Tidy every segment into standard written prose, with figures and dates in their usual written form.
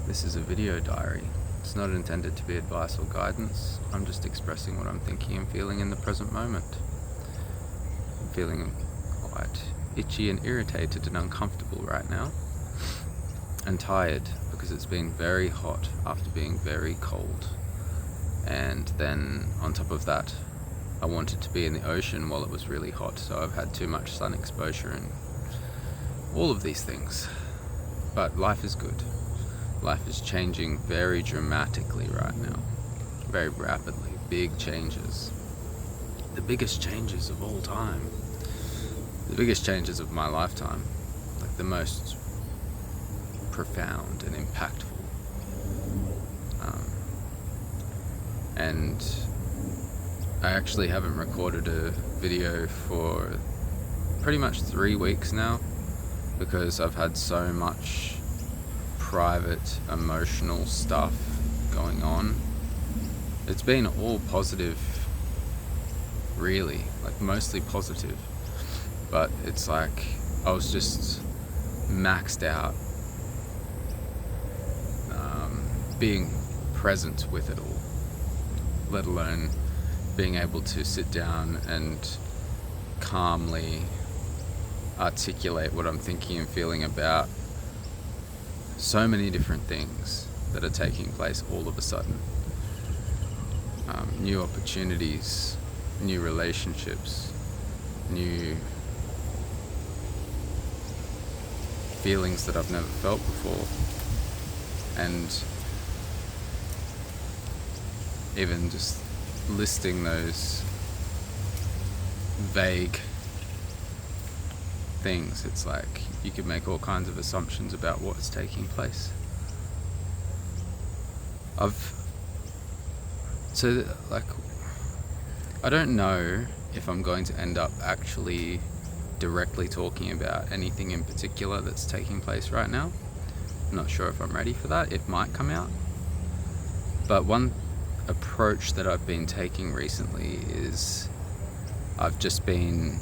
This is a video diary. It's not intended to be advice or guidance. I'm just expressing what I'm thinking and feeling in the present moment. I'm feeling quite itchy and irritated and uncomfortable right now. And tired because it's been very hot after being very cold. And then on top of that, I wanted to be in the ocean while it was really hot, so I've had too much sun exposure and all of these things. But life is good. Life is changing very dramatically right now, very rapidly, big changes. The biggest changes of all time. The biggest changes of my lifetime. Like the most profound and impactful. And I actually haven't recorded a video for pretty much 3 weeks now because I've had so much private emotional stuff going on. It's been all positive, really, like mostly positive, but it's like I was just maxed out being present with it all, let alone being able to sit down and calmly articulate what I'm thinking and feeling about so many different things that are taking place all of a sudden. New opportunities, new relationships, new feelings that I've never felt before, and even just listing those vague things, it's like you could make all kinds of assumptions about what's taking place. I don't know if I'm going to end up actually directly talking about anything in particular that's taking place right now. I'm not sure if I'm ready for that. It might come out. But one approach that I've been taking recently is I've just been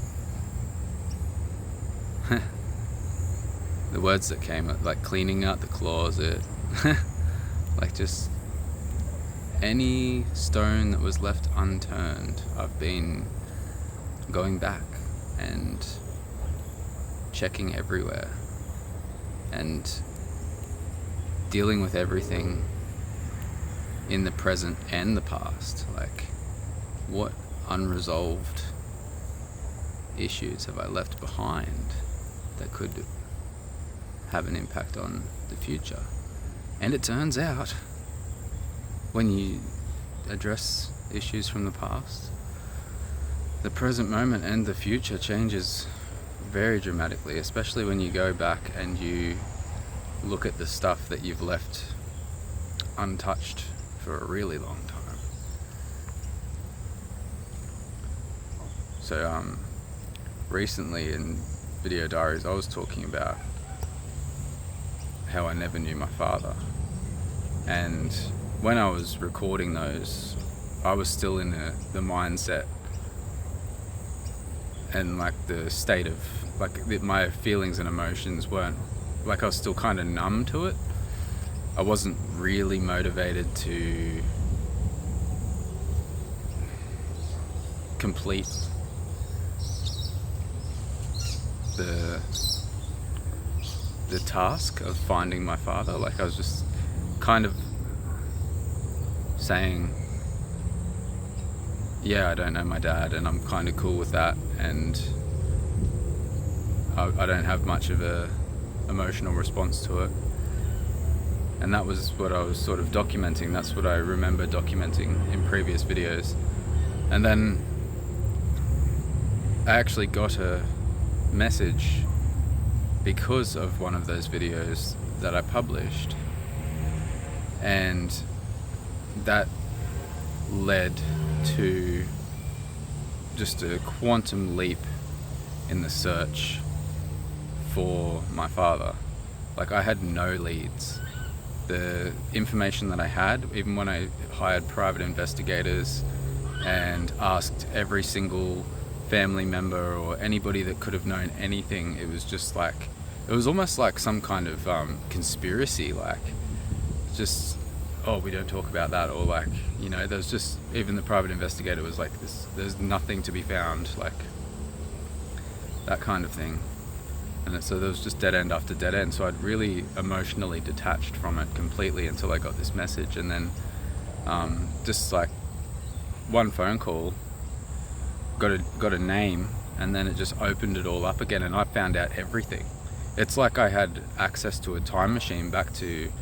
the words that came up, like cleaning out the closet, like just any stone that was left unturned. I've been going back and checking everywhere and dealing with everything in the present and the past. Like, what unresolved issues have I left behind that could have an impact on the future? And it turns out, when you address issues from the past, the present moment and the future changes very dramatically, especially when you go back and you look at the stuff that you've left untouched for a really long time. So recently in video diaries I was talking about how I never knew my father, and when I was recording those I was still in the mindset and like the state of my feelings and emotions weren't, like I was still kind of numb to it. I wasn't really motivated to complete the task of finding my father. Like I was just kind of saying, yeah, I don't know my dad and I'm kind of cool with that, and I don't have much of a emotional response to it. And that was what I was sort of documenting. That's what I remember documenting in previous videos. And then I actually got a message because of one of those videos that I published, and that led to just a quantum leap in the search for my father. Like I had no leads. The information that I had, even when I hired private investigators and asked every single family member or anybody that could have known anything, it was just like, it was almost like some kind of conspiracy. Like just, oh, we don't talk about that, or like, there's just, even the private investigator was like, there's nothing to be found, like that kind of thing. And so there was just dead end after dead end. So I'd really emotionally detached from it completely until I got this message. And then just like one phone call, got a name, and then it just opened it all up again, and I found out everything. It's like I had access to a time machine back to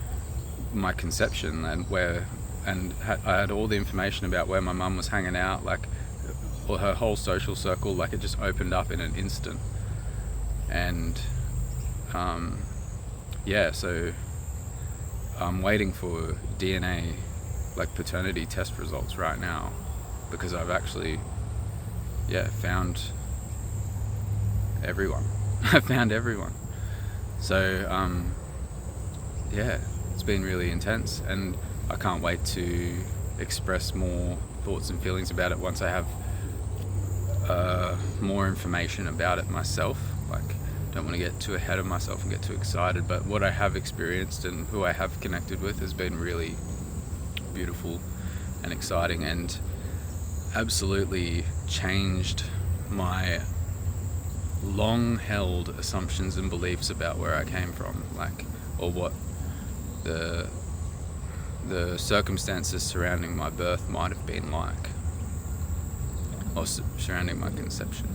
my conception, and I had all the information about where my mum was hanging out, like, or her whole social circle. Like, it just opened up in an instant. And so I'm waiting for DNA, like paternity test results right now, because I've actually found everyone. I found everyone. So it's been really intense, and I can't wait to express more thoughts and feelings about it once I have more information about it myself. Like, don't want to get too ahead of myself and get too excited, but what I have experienced and who I have connected with has been really beautiful and exciting, and absolutely changed my long held assumptions and beliefs about where I came from, like, or what the circumstances surrounding my birth might have been like, or surrounding my conception.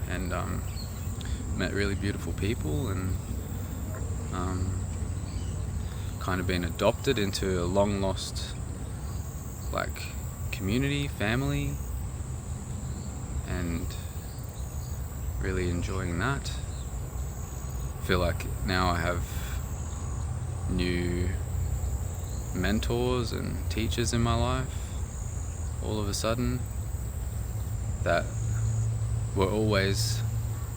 And met really beautiful people, and kind of been adopted into a long lost, like, community, family, and really enjoying that. Feel like now I have new mentors and teachers in my life all of a sudden that were always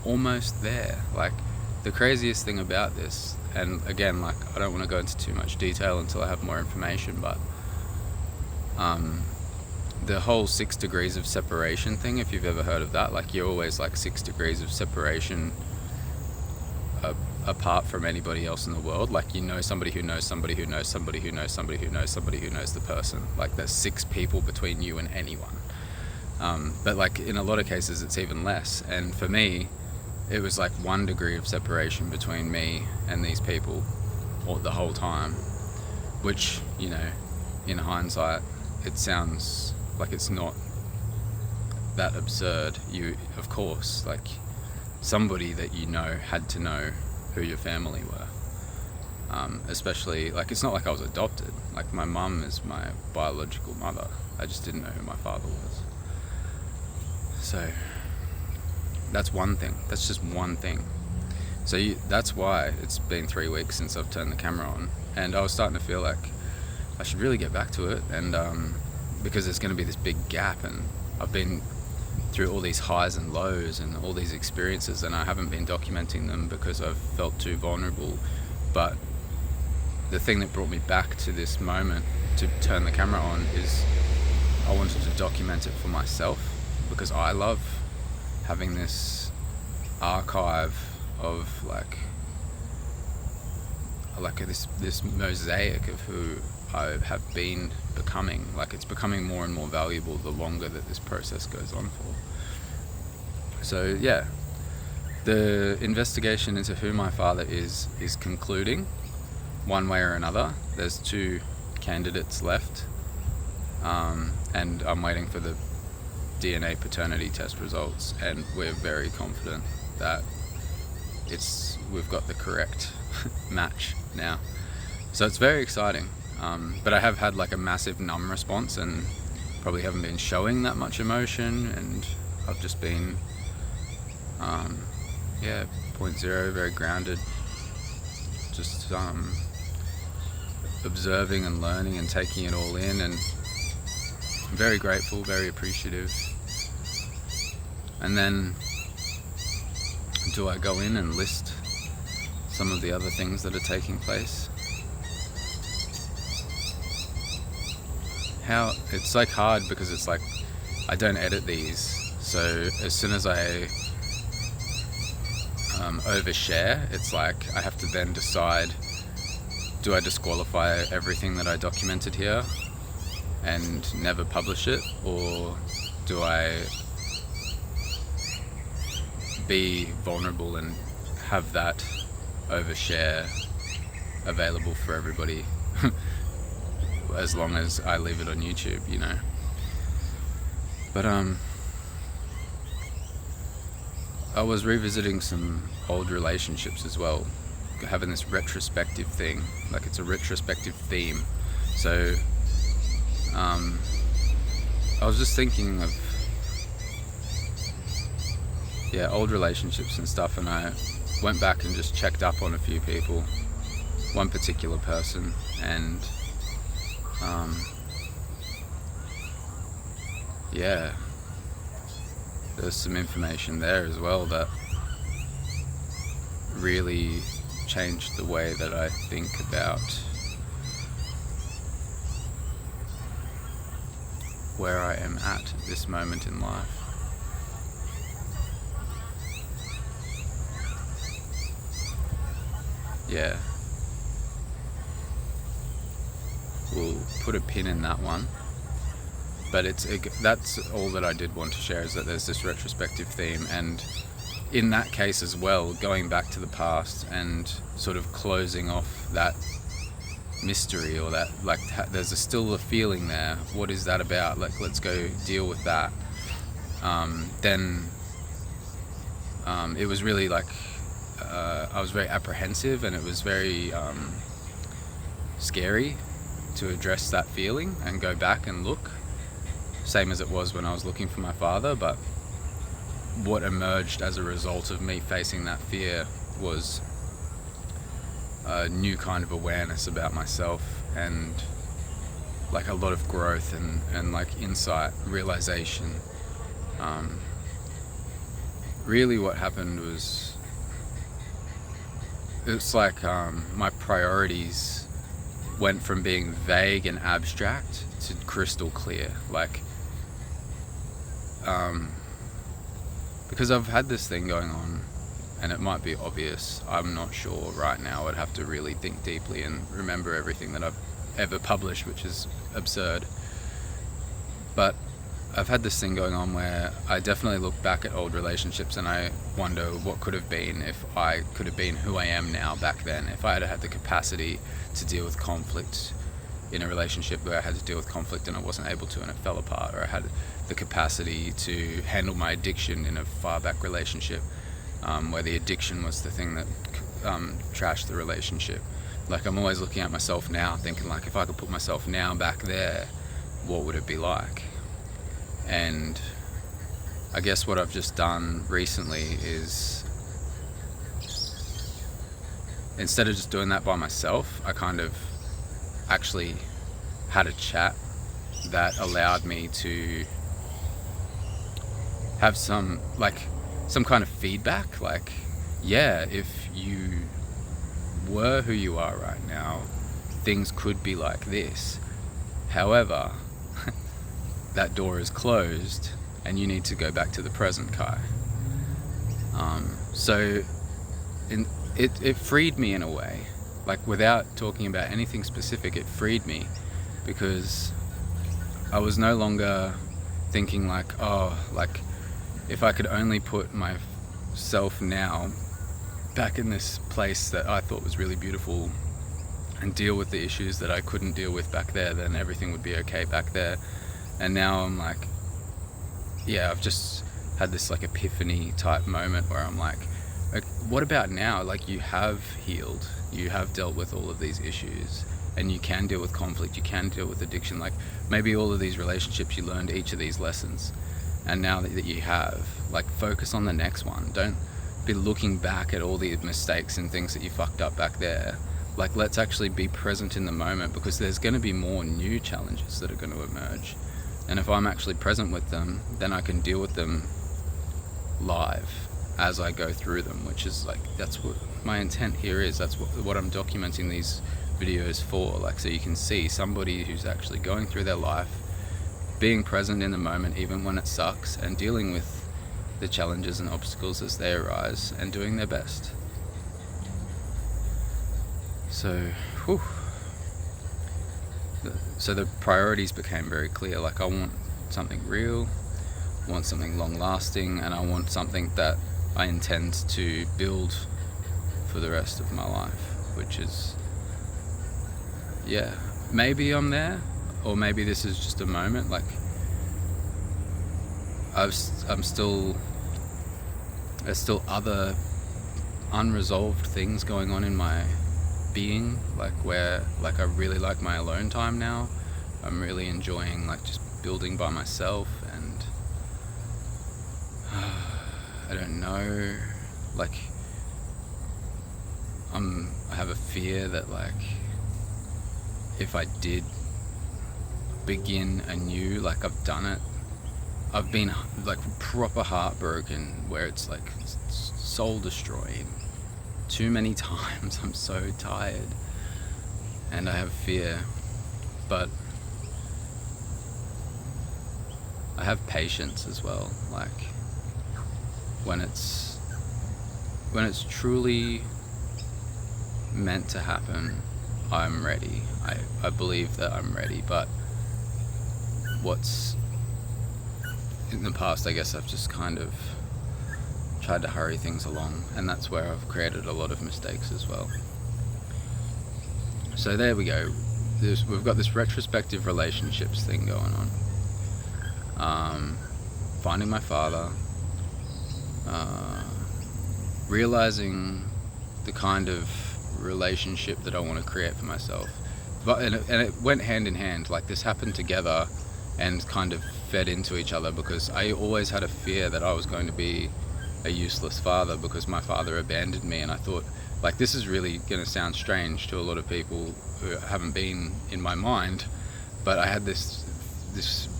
almost there. Like, the craziest thing about this, and again, like, I don't want to go into too much detail until I have more information, but the whole 6 degrees of separation thing, if you've ever heard of that, like, you're always like 6 degrees of separation apart from anybody else in the world. Like, somebody who knows somebody who knows somebody who knows somebody who knows somebody who knows the person. Like, there's 6 people between you and anyone. But like, in a lot of cases it's even less, and for me it was like 1 degree of separation between me and these people all the whole time, which, in hindsight, it sounds like it's not that absurd. You, of course, like, somebody that had to know who your family were, especially, like, it's not like I was adopted. Like, my mum is my biological mother. I just didn't know who my father was. So that's one thing. That's just one thing. So that's why it's been 3 weeks since I've turned the camera on, and I was starting to feel like I should really get back to it, and because there's going to be this big gap, and I've been through all these highs and lows and all these experiences, and I haven't been documenting them because I've felt too vulnerable. But the thing that brought me back to this moment to turn the camera on is I wanted to document it for myself, because I love having this archive of like this mosaic of who I have been becoming. Like, it's becoming more and more valuable the longer that this process goes on for. So yeah, the investigation into who my father is concluding one way or another. There's 2 candidates left, and I'm waiting for the DNA paternity test results, and we're very confident that we've got the correct match now. So it's very exciting. But I have had like a massive numb response, and probably haven't been showing that much emotion, and I've just been 0.0, very grounded, just observing and learning and taking it all in, and very grateful, very appreciative. And then do I go in and list some of the other things that are taking place? It's like hard, because it's like I don't edit these, so as soon as I overshare, it's like I have to then decide do I disqualify everything that I documented here and never publish it, or do I be vulnerable and have that overshare available for everybody as long as I leave it on YouTube, you know? But I was revisiting some old relationships as well, having this retrospective thing, like it's a retrospective theme. So I was just thinking of old relationships and stuff, and I went back and just checked up on a few people, one particular person, and there's some information there as well that really changed the way that I think about where I am at this moment in life. Yeah. We'll put a pin in that one. But that's all that I did want to share, is that there's this retrospective theme, and in that case as well, going back to the past and sort of closing off that mystery, or that, like, there's still a feeling there. What is that about? Like, let's go deal with that. Then it was really like I was very apprehensive, and it was very scary to address that feeling and go back and look, same as it was when I was looking for my father. But what emerged as a result of me facing that fear was a new kind of awareness about myself, and like a lot of growth and like insight, realization. Really what happened was, it's like my priorities went from being vague and abstract to crystal clear. Like because I've had this thing going on, and it might be obvious, I'm not sure right now. I'd have to really think deeply and remember everything that I've ever published, which is absurd. But I've had this thing going on where I definitely look back at old relationships and I wonder what could have been if I could have been who I am now back then, if I had had the capacity to deal with conflict in a relationship where I had to deal with conflict and I wasn't able to and it fell apart, or I had the capacity to handle my addiction in a far back relationship where the addiction was the thing that trashed the relationship. Like, I'm always looking at myself now thinking, like, if I could put myself now back there, what would it be like? And I guess what I've just done recently is, instead of just doing that by myself, I kind of actually had a chat that allowed me to have some kind of feedback. Like, yeah, if you were who you are right now, things could be like this. However, that door is closed and you need to go back to the present, Kai. So it freed me in a way. Like, without talking about anything specific, it freed me, because I was no longer thinking like, oh, like, if I could only put myself now back in this place that I thought was really beautiful and deal with the issues that I couldn't deal with back there, then everything would be okay back there. And now I'm like, yeah, I've just had this like epiphany type moment where I'm like, what about now? Like, you have healed, you have dealt with all of these issues, and you can deal with conflict, you can deal with addiction. Like, maybe all of these relationships, you learned each of these lessons, and now that you have, like, focus on the next one. Don't be looking back at all the mistakes and things that you fucked up back there. Like, let's actually be present in the moment, because there's going to be more new challenges that are going to emerge. And if I'm actually present with them, then I can deal with them live as I go through them, which is like, that's what my intent here is. That's what I'm documenting these videos for. Like, so you can see somebody who's actually going through their life, being present in the moment even when it sucks, and dealing with the challenges and obstacles as they arise, and doing their best. So, whew. So the priorities became very clear. Like, I want something real, I want something long lasting, and I want something that I intend to build for the rest of my life, which is, yeah, maybe I'm there, or maybe this is just a moment. Like, there's still other unresolved things going on in my being, like I really like my alone time now. I'm really enjoying like just building by myself, and I don't know, like I have a fear that like if I did begin anew, like I've done it, I've been like proper heartbroken where it's like soul destroying too many times. I'm so tired and I have fear, but I have patience as well. Like when it's truly meant to happen, I'm ready. I believe that I'm ready, but what's in the past, I guess I've just kind of tried to hurry things along, and that's where I've created a lot of mistakes as well. So there we go. We've got this retrospective relationships thing going on. Finding my father, realizing the kind of relationship that I want to create for myself. And it went hand in hand. Like, this happened together and kind of fed into each other, because I always had a fear that I was going to be a useless father because my father abandoned me. And I thought, like, this is really going to sound strange to a lot of people who haven't been in my mind, but I had this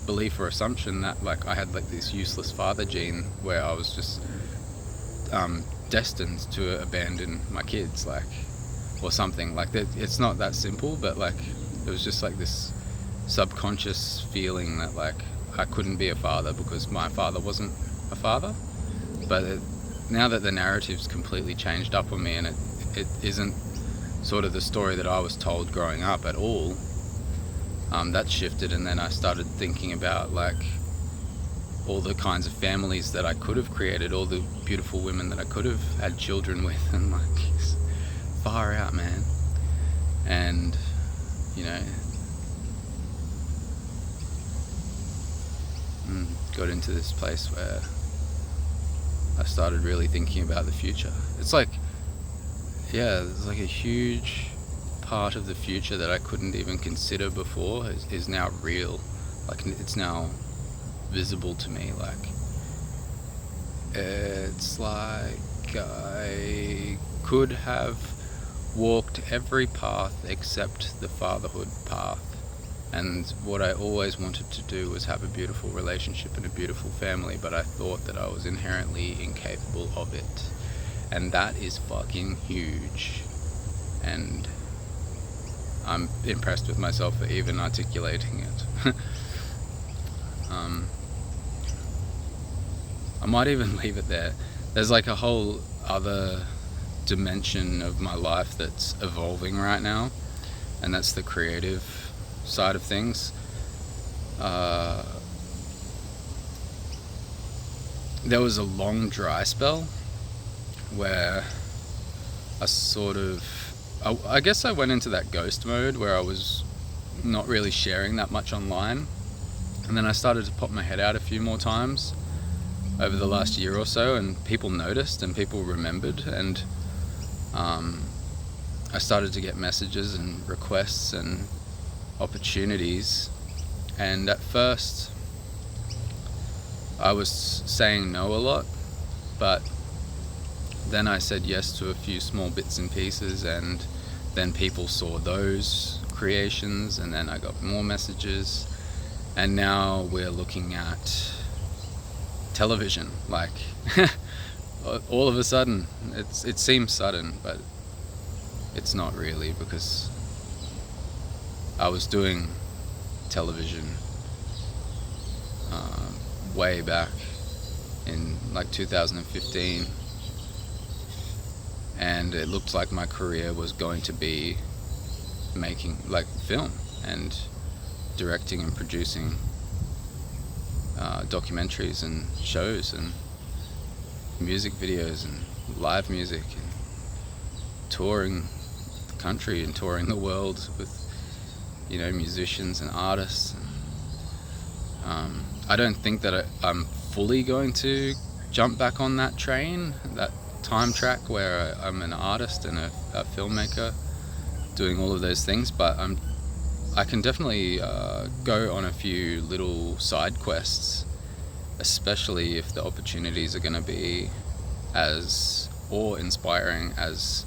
belief or assumption that like I had like this useless father gene where I was just destined to abandon my kids, like, or something like that. It's not that simple, but like it was just like this subconscious feeling that like I couldn't be a father because my father wasn't a father. But now that the narrative's completely changed up on me, and it isn't sort of the story that I was told growing up at all, that shifted. And then I started thinking about like all the kinds of families that I could have created, all the beautiful women that I could have had children with, and like far out, man. And you know, got into this place where I started really thinking about the future. It's like, yeah, there's like a huge part of the future that I couldn't even consider before is now real. Like, it's now visible to me. Like, it's like I could have walked every path except the fatherhood path. And what I always wanted to do was have a beautiful relationship and a beautiful family, but I thought that I was inherently incapable of it. And that is fucking huge. And I'm impressed with myself for even articulating it. I might even leave it there. There's like a whole other dimension of my life that's evolving right now, and that's the creative side of things. There was a long dry spell where I guess I went into that ghost mode where I was not really sharing that much online, and then I started to pop my head out a few more times over the last year or so, and people noticed and people remembered, and I started to get messages and requests and opportunities. And at first I was saying no a lot, but then I said yes to a few small bits and pieces, and then people saw those creations, and then I got more messages, and now we're looking at television. Like all of a sudden, it seems sudden, but it's not really, because I was doing television way back in like 2015, and it looked like my career was going to be making like film and directing and producing documentaries and shows and music videos and live music and touring the country and touring the world with, you know, musicians and artists. I don't think that I'm fully going to jump back on that train, that time track where I'm an artist and a filmmaker doing all of those things, but I can definitely go on a few little side quests, especially if the opportunities are going to be as awe-inspiring as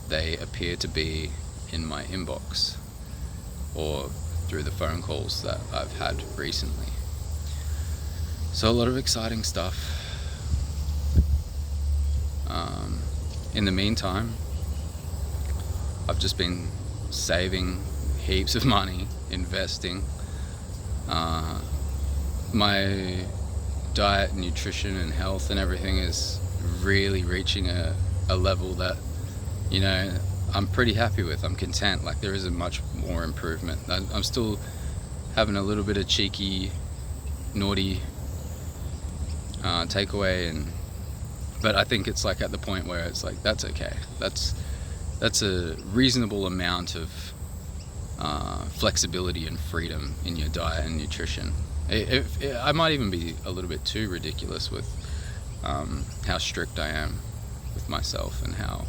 they appear to be in my inbox or through the phone calls that I've had recently. So a lot of exciting stuff. In the meantime, I've just been saving heaps of money, investing. My diet, nutrition and health and everything is really reaching a level that, you know, I'm pretty happy with. I'm content. Like, there isn't much more improvement. I'm still having a little bit of cheeky, naughty takeaway, but I think it's like at the point where it's like, that's okay. That's a reasonable amount of flexibility and freedom in your diet and nutrition. I might even be a little bit too ridiculous with how strict I am with myself and how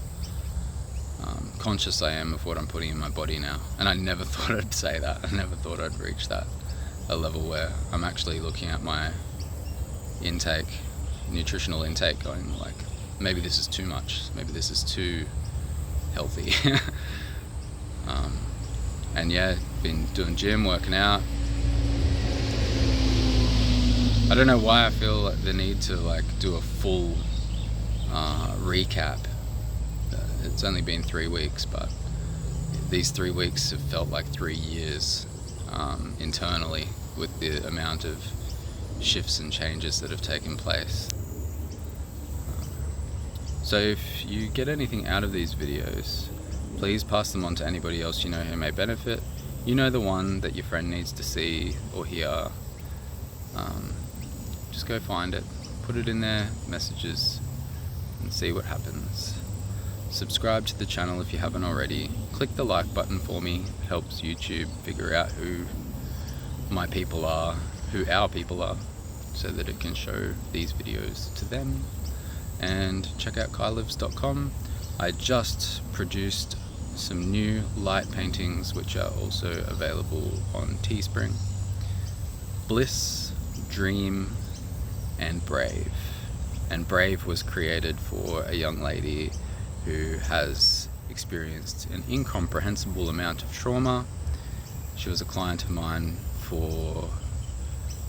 conscious I am of what I'm putting in my body now. And I never thought I'd say that. I never thought I'd reach a level where I'm actually looking at my nutritional intake, going like, maybe this is too much, maybe this is too healthy. And yeah, been doing gym, working out. I don't know why I feel like the need to like do a full recap. It's only been 3 weeks, but these 3 weeks have felt like 3 years internally, with the amount of shifts and changes that have taken place. So if you get anything out of these videos, please pass them on to anybody else you know who may benefit. You know, the one that your friend needs to see or hear. Just go find it, put it in their messages and see what happens. Subscribe to the channel if you haven't already. Click the like button for me. It helps YouTube figure out who my people are, who our people are, so that it can show these videos to them. And check out kylives.com. I just produced some new light paintings which are also available on Teespring. Bliss, Dream and Brave. And Brave was created for a young lady who has experienced an incomprehensible amount of trauma. She was a client of mine for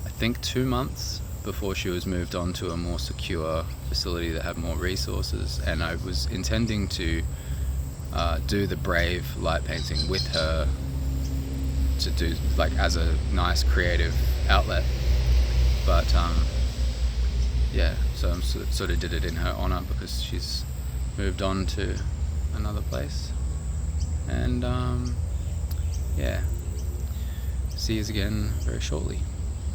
I think 2 months before she was moved on to a more secure facility that had more resources, and I was intending to do the Brave light painting with her to do like as a nice creative outlet, but yeah, so I sort of did it in her honor because she's moved on to another place. And yeah, see you again very shortly.